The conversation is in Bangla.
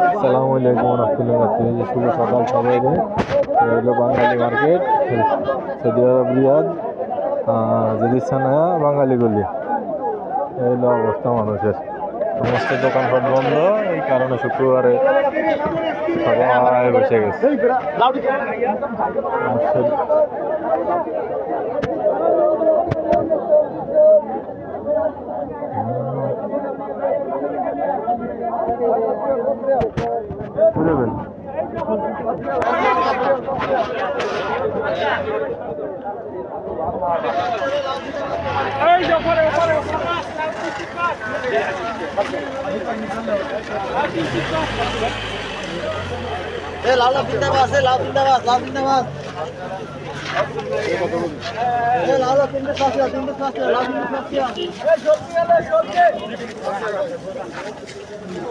আসসালামু আলাইকুম রহমতুল্লাহ, শুভ সকাল সবাইকে। হলো বাঙালি মার্কেট, সৌদি আরব রিয়াদ, জেদিসানায়া বাঙালি গলি। এই হলো অবস্থা মানুষের, সমস্ত দোকানপাট বন্ধ। এই কারণে শুক্রবারে সবাই বসে গেছে। বুঝবেন লাল জিন্দাবাদ, লাল জিন্দাবাদ, লাল জিন্দাবাদ। লাল তিনটে সাথে, তিনটে সাথে, লাল তিনটে সাথে।